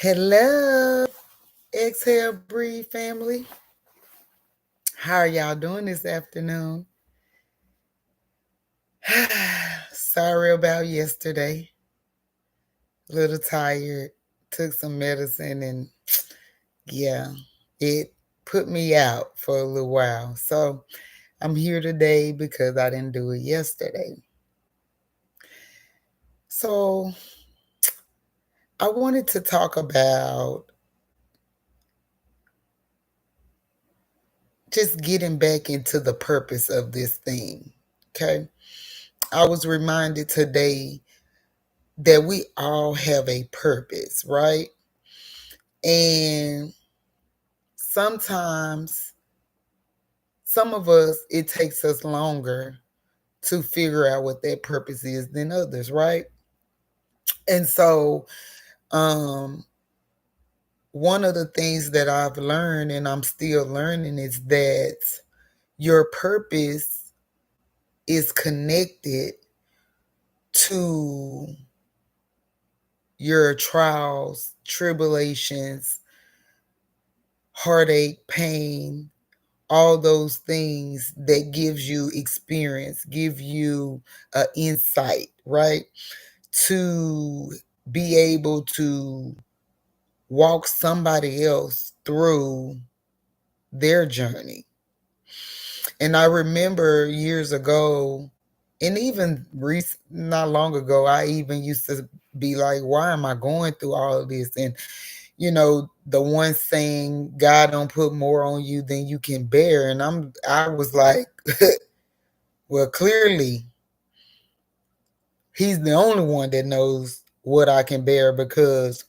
Hello, Exhale Breathe family. How are y'all doing this afternoon? Sorry about yesterday. A little tired. Took some medicine and yeah, it put me out for a little while. So I'm here today because I didn't do it yesterday. So I wanted to talk about just getting back into the purpose of this thing. Okay. I was reminded today that we all have a purpose, right? And sometimes, some of us, it takes us longer to figure out what that purpose is than others, right? And so, um, one of the things that I've learned and I'm still learning is that your purpose is connected to your trials, tribulations, heartache, pain, all those things that gives you experience, give you insight, right? To be able to walk somebody else through their journey. And I remember years ago, and even not long ago, I even used to be like, why am I going through all of this? And the one saying, God don't put more on you than you can bear. And I was like, well, clearly he's the only one that knows what I can bear, because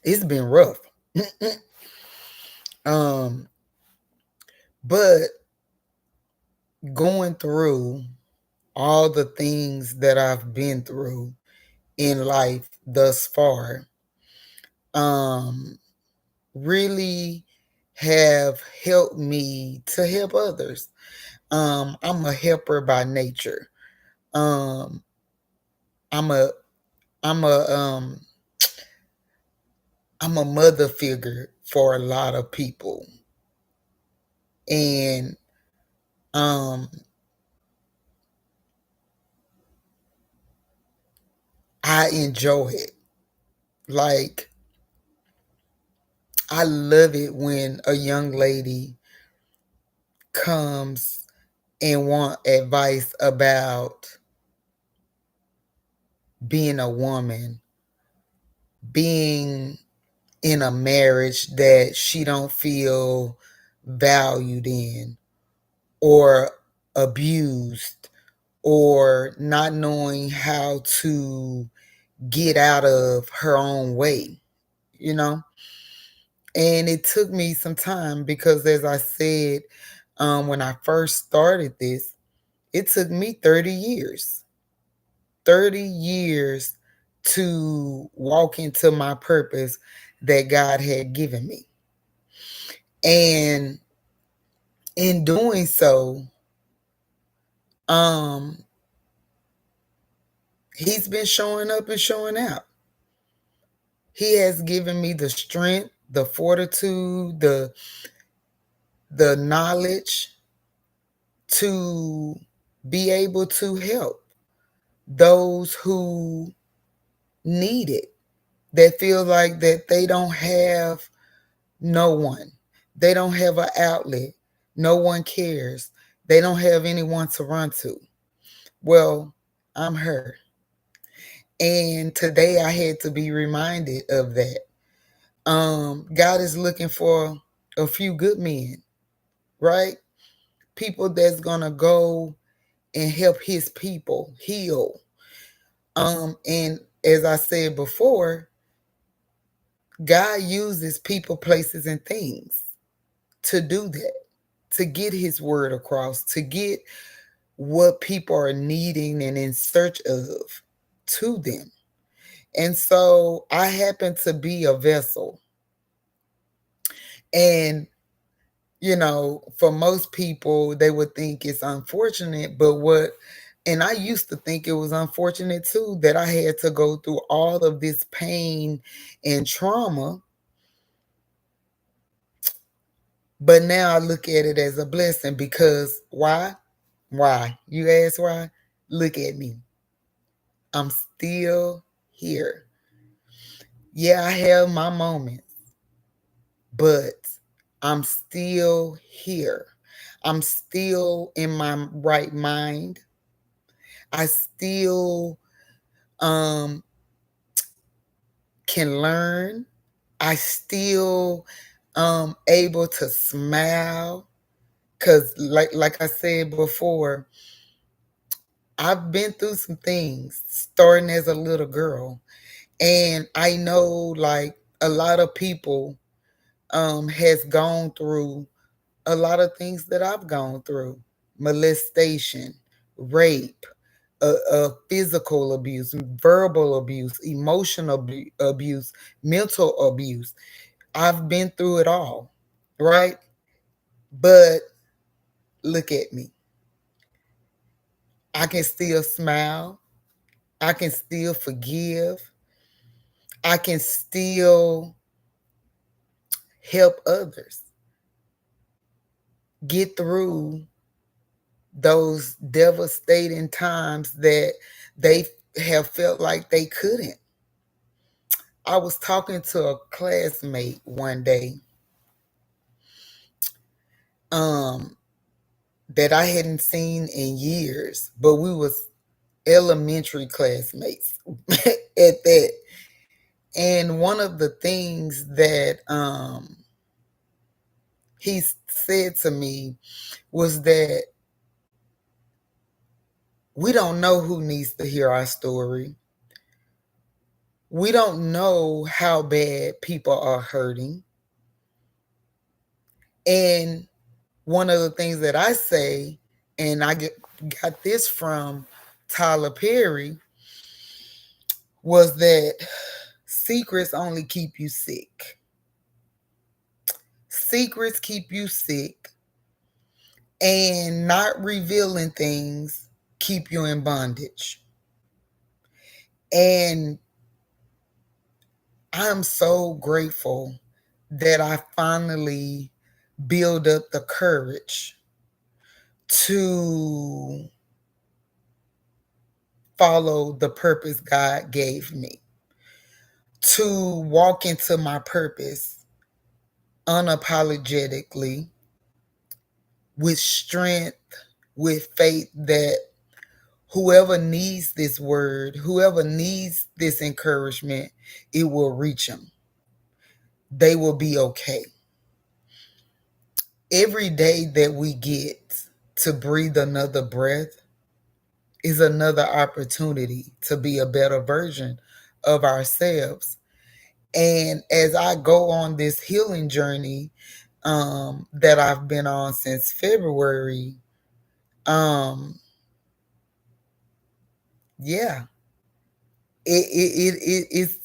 it's been rough. um, but going through all the things that I've been through in life thus far, um, really have helped me to help others. I'm a helper by nature. Um, I'm a I'm a I'm a mother figure for a lot of people, and um, I enjoy it. Like, I love it when a young lady comes and want advice about being a woman, being in a marriage that she don't feel valued in, or abused, or not knowing how to get out of her own way, you know? And it took me some time because, as I said, when I first started this, it took me 30 years. 30 years to walk into my purpose that God had given me. And in doing so, um, he's been showing up and showing out. He has given me the strength, the fortitude, the knowledge to be able to help those who need it, that feel like that they don't have no one. They don't have an outlet. No one cares. They don't have anyone to run to. Well, I'm her. And today I had to be reminded of that. God is looking for a few good men, right? People that's gonna go and help his people heal. And as I said before, God uses people, places, and things to do that, to get his word across, to get what people are needing and in search of to them. And so I happen to be a vessel. And, for most people, they would think it's unfortunate. But what And I used to think it was unfortunate too that I had to go through all of this pain and trauma. But now I look at it as a blessing because why? Why? You ask why? Look at me. I'm still here. Yeah, I have my moments, but I'm still here. I'm still in my right mind. I still um can learn. I still able to smile cuz like I said before, I've been through some things starting as a little girl, and I know like a lot of people has gone through a lot of things that I've gone through: molestation, rape, physical abuse, verbal abuse, emotional abuse, mental abuse. I've been through it all, right? But look at me. I can still smile. I can still forgive. I can still help others get through those devastating times that they have felt like they couldn't. I was talking to a classmate one day um, that I hadn't seen in years, but we was elementary classmates at that. And one of the things that he said to me was that we don't know who needs to hear our story. We don't know how bad people are hurting. And one of the things that I say, and got this from Tyler Perry, was that secrets only keep you sick. Secrets keep you sick, and not revealing things keep you in bondage. And I'm so grateful that I finally build up the courage to follow the purpose God gave me, to walk into my purpose unapologetically, with strength, with faith that whoever needs this word, whoever needs this encouragement, it will reach them. They will be okay. Every day that we get to breathe another breath is another opportunity to be a better version of ourselves. And as I go on this healing journey that I've been on since February, um, yeah, it's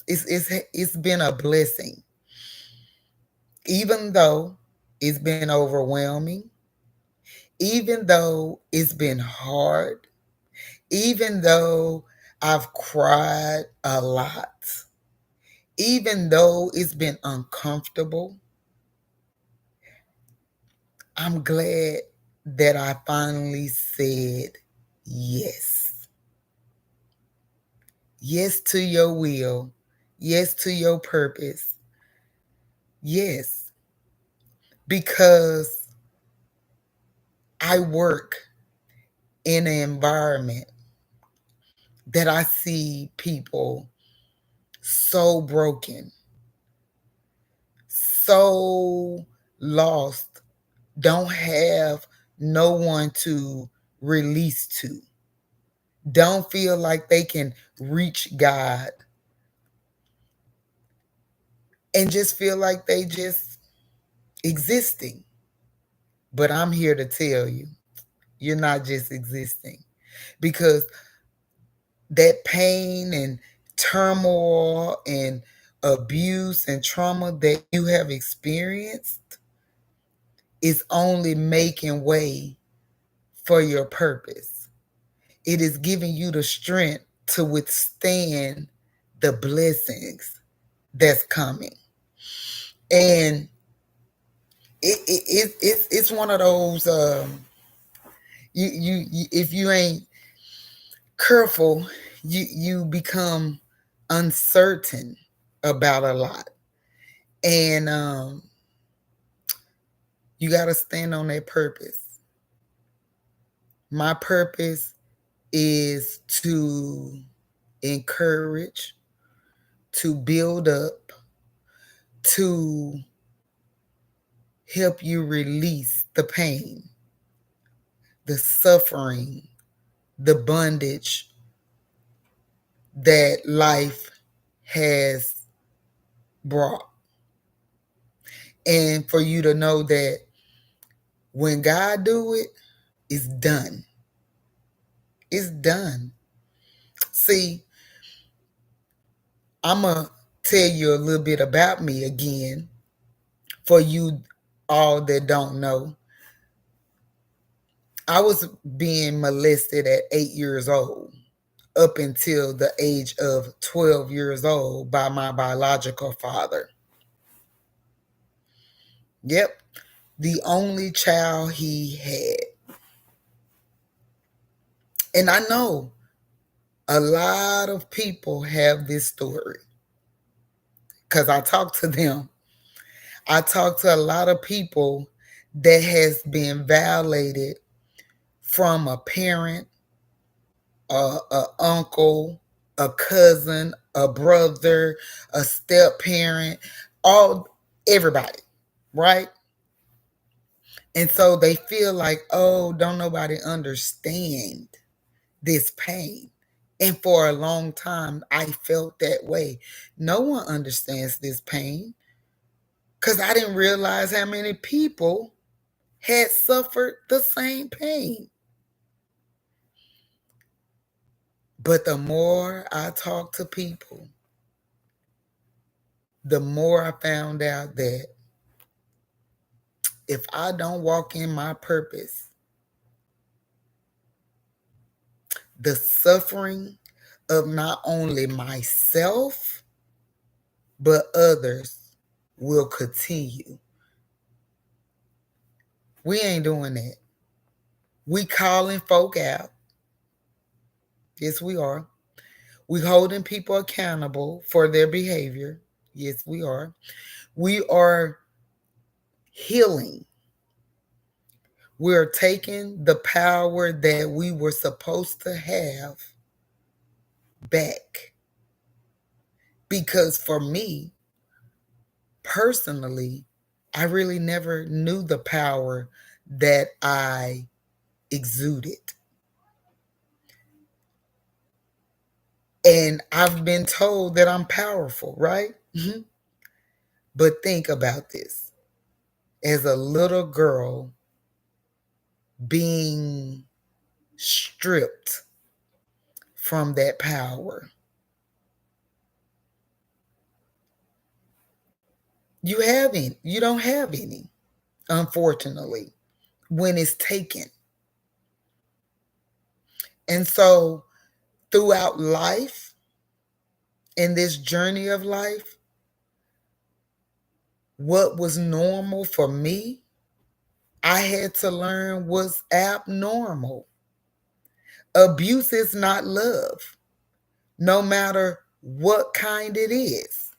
been a blessing, even though it's been overwhelming, even though it's been hard, even though I've cried a lot, even though it's been uncomfortable. I'm glad that I finally said yes. Yes to your will. Yes to your purpose. Yes. Because I work in an environment that I see people so broken, so lost, don't have no one to release to, don't feel like they can reach God, and just feel like they just existing. But I'm here to tell you, you're not just existing, because that pain and turmoil and abuse and trauma that you have experienced is only making way for your purpose. It is giving you the strength to withstand the blessings that's coming. And it's one of those you if you ain't careful, you become uncertain about a lot. And you got to stand on that purpose. My purpose is to encourage, to build up, to help you release the pain, the suffering, the bondage that life has brought. And for you to know that when God do it, it's done. It's done. See, I'm going to tell you a little bit about me again for you all that don't know. I was being molested at 8 years old up until the age of 12 years old by my biological father. Yep, the only child he had. And I know a lot of people have this story because I talk to them. I talk to a lot of people that has been violated from a parent, a uncle, a cousin, a brother, a step parent, everybody, right? And so they feel like, oh, don't nobody understand this pain. And for a long time, I felt that way. No one understands this pain because I didn't realize how many people had suffered the same pain. But the more I talked to people, the more I found out that if I don't walk in my purpose, the suffering of not only myself, but others will continue. We ain't doing that. We calling folk out. Yes, we are. We holding people accountable for their behavior. Yes, we are. We are healing. We're taking the power that we were supposed to have back. Because for me, personally, I really never knew the power that I exuded. And I've been told that I'm powerful, right? But think about this. As a little girl being stripped from that power, you don't have any, unfortunately, when it's taken. And so throughout life, in this journey of life, what was normal for me, I had to learn was abnormal. Abuse is not love, no matter what kind it is: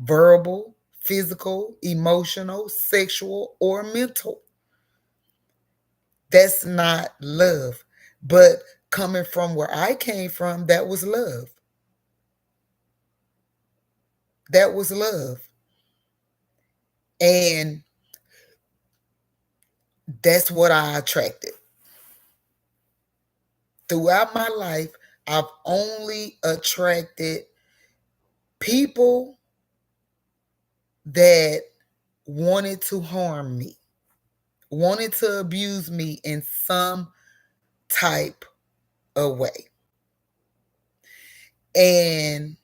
verbal, physical, emotional, sexual, or mental. That's not love. But coming from where I came from, that was love. That was love. And that's what I attracted. Throughout my life, I've only attracted people that wanted to harm me, wanted to abuse me in some type of way. And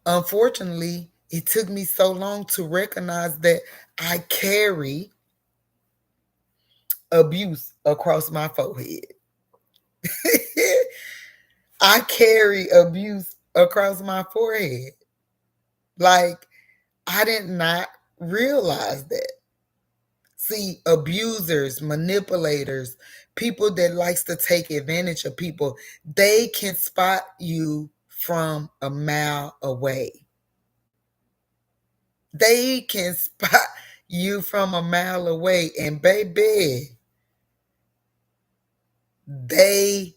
unfortunately, it took me so long to recognize that I carry abuse across my forehead. I carry abuse across my forehead. Like, I did not realize that. See, abusers, manipulators, people that likes to take advantage of people, they can spot you from a mile away. They can spot you from a mile away. And baby, they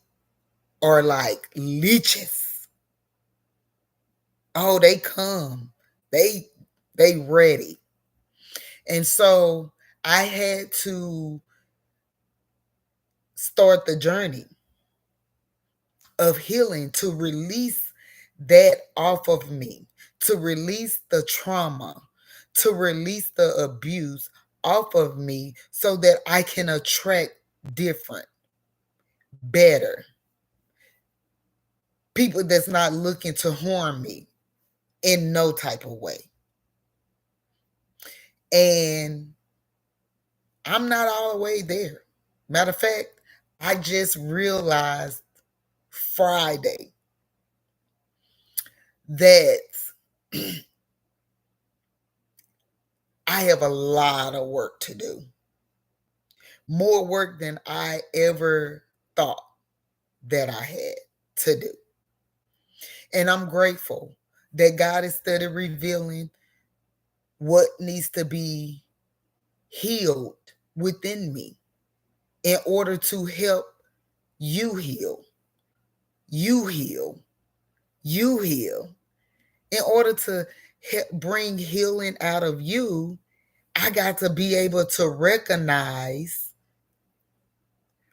are like leeches. Oh, they come. They ready. And so I had to start the journey of healing to release that off of me, to release the trauma, to release the abuse off of me so that I can attract different, better people that's not looking to harm me in no type of way. And I'm not all the way there. Matter of fact, I just realized Friday that I have a lot of work to do. More work than I ever thought that I had to do. And I'm grateful that God is steady revealing what needs to be healed within me in order to help you heal. You heal. You heal. In order to bring healing out of you, I got to be able to recognize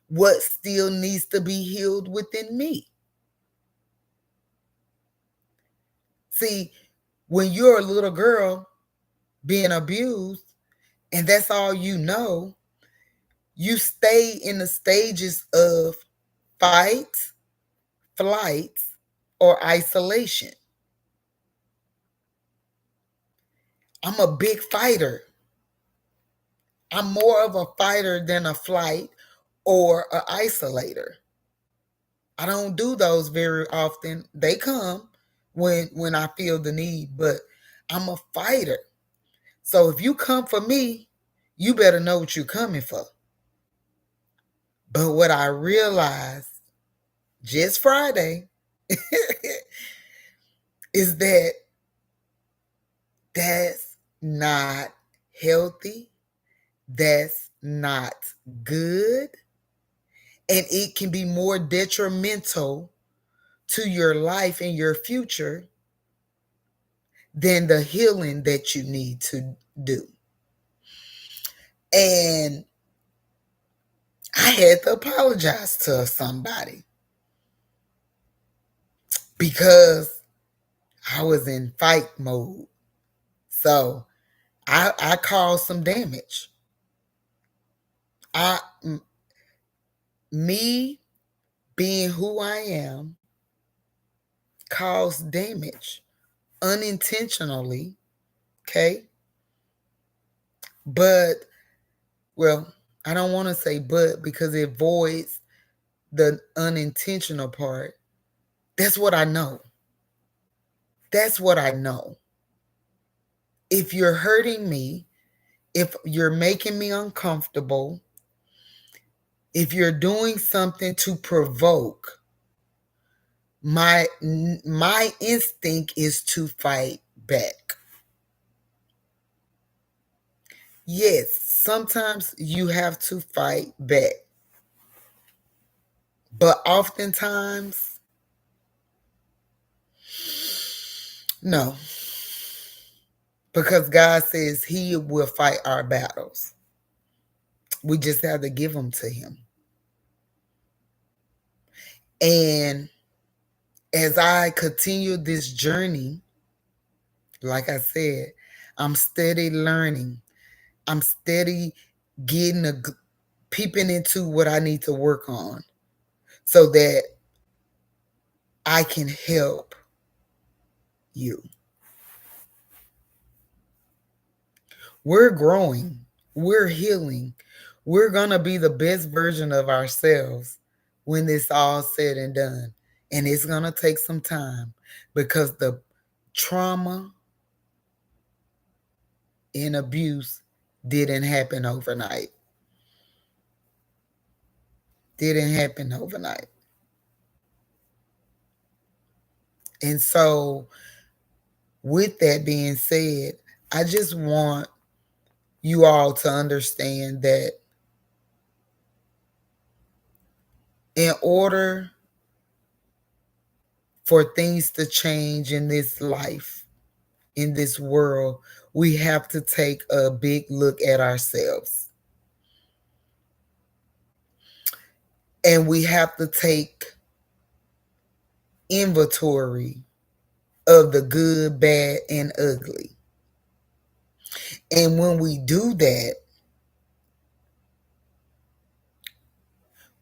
what still needs to be healed within me. See, when you're a little girl being abused and that's all you know, you stay in the stages of fight, flight, or isolation. I'm a big fighter. I'm more of a fighter than a flight or an isolator. I don't do those very often. They come when I feel the need, but I'm a fighter. So if you come for me, you better know what you're coming for. But what I realized just Friday is that that's not healthy. That's not good. And it can be more detrimental to your life and your future than the healing that you need to do. And I had to apologize to somebody because I was in fight mode. So I caused some damage. Me being who I am caused damage unintentionally. Okay. But, well, I don't want to say but because it voids the unintentional part. That's what I know. That's what I know. If you're hurting me, if you're making me uncomfortable, if you're doing something to provoke, my instinct is to fight back. Yes, sometimes you have to fight back. But oftentimes, no. Because God says He will fight our battles. We just have to give them to Him. And as I continue this journey, like I said, I'm steady learning. I'm steady peeping into what I need to work on so that I can help you. We're growing. We're healing. We're going to be the best version of ourselves when it's all said and done. And it's going to take some time because the trauma and abuse didn't happen overnight. Didn't happen overnight. And so, with that being said, I just want you all to understand that in order for things to change in this life, in this world, we have to take a big look at ourselves. And we have to take inventory of the good, bad, and ugly. And when we do that,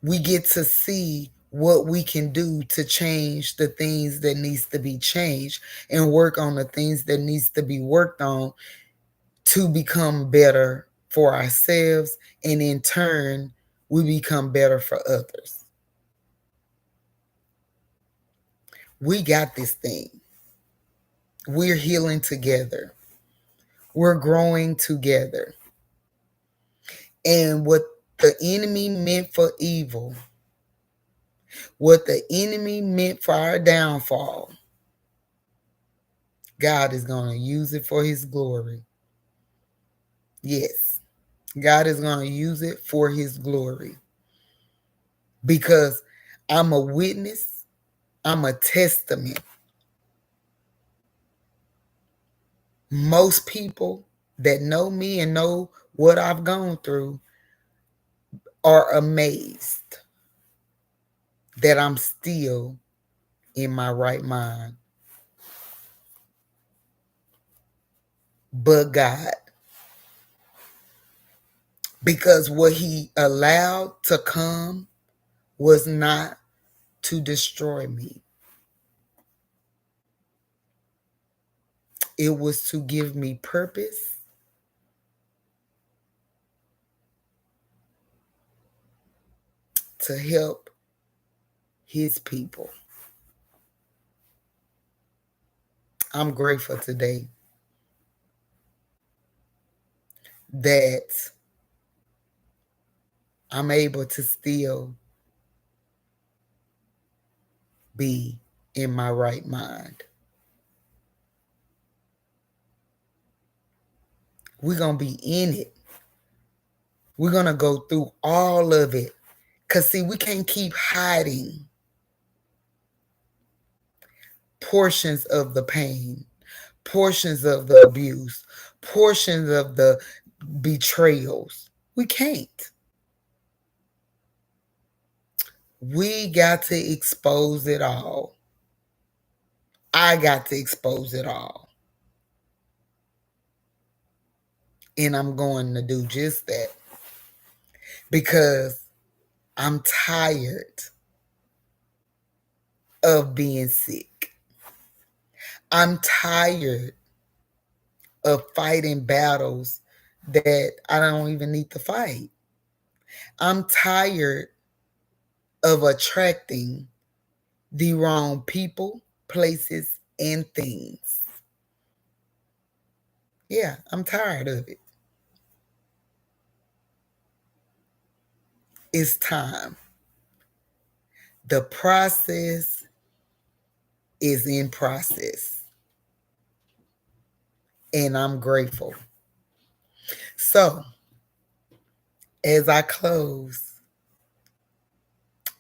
we get to see what we can do to change the things that needs to be changed and work on the things that needs to be worked on to become better for ourselves, and in turn we become better for others. We got this thing. We're healing together. We're growing together. And what the enemy meant for evil, what the enemy meant for our downfall, God is going to use it for his glory. Yes, God is going to use it for his glory. Because I'm a witness, I'm a testament. Most people that know me and know what I've gone through are amazed that I'm still in my right mind. But God, because what he allowed to come was not to destroy me. It was to give me purpose, to help his people. I'm grateful today that I'm able to still be in my right mind. We're going to be in it. We're going to go through all of it. Because, see, we can't keep hiding portions of the pain, portions of the abuse, portions of the betrayals. We can't. We got to expose it all. I got to expose it all. And I'm going to do just that. Because I'm tired of being sick. I'm tired of fighting battles that I don't even need to fight. I'm tired of attracting the wrong people, places, and things. Yeah, I'm tired of it. It's time. The process is in process. And I'm grateful. So, as I close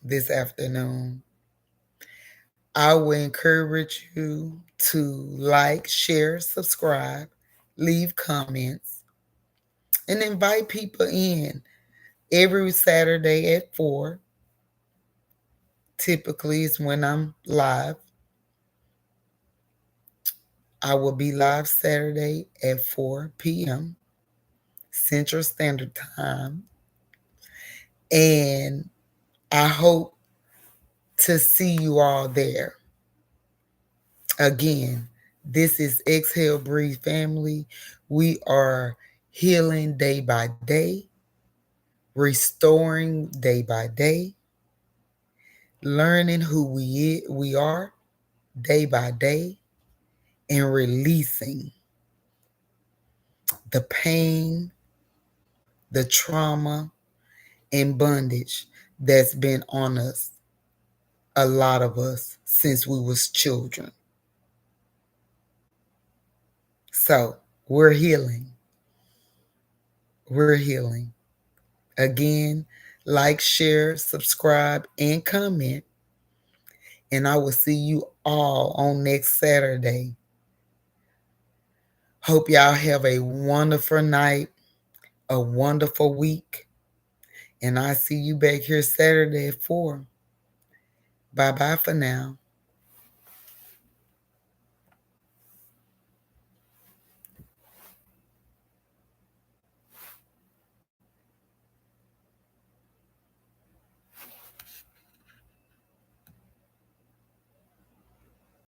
this afternoon, I will encourage you to like, share, subscribe, leave comments, and invite people in every Saturday at 4. Typically, is when I'm live. I will be live Saturday at 4 p.m. Central Standard Time. And I hope to see you all there. Again, this is Exhale Breathe Family. We are healing day by day. restoring day by day, learning who we are day by day, and releasing the pain, the trauma, and bondage that's been on us, a lot of us, since we was children. So we're healing. We're healing. Again, like, share, subscribe, and comment. And I will see you all on next Saturday. Hope y'all have a wonderful night, a wonderful week. And I see you back here Saturday at 4. Bye-bye for now.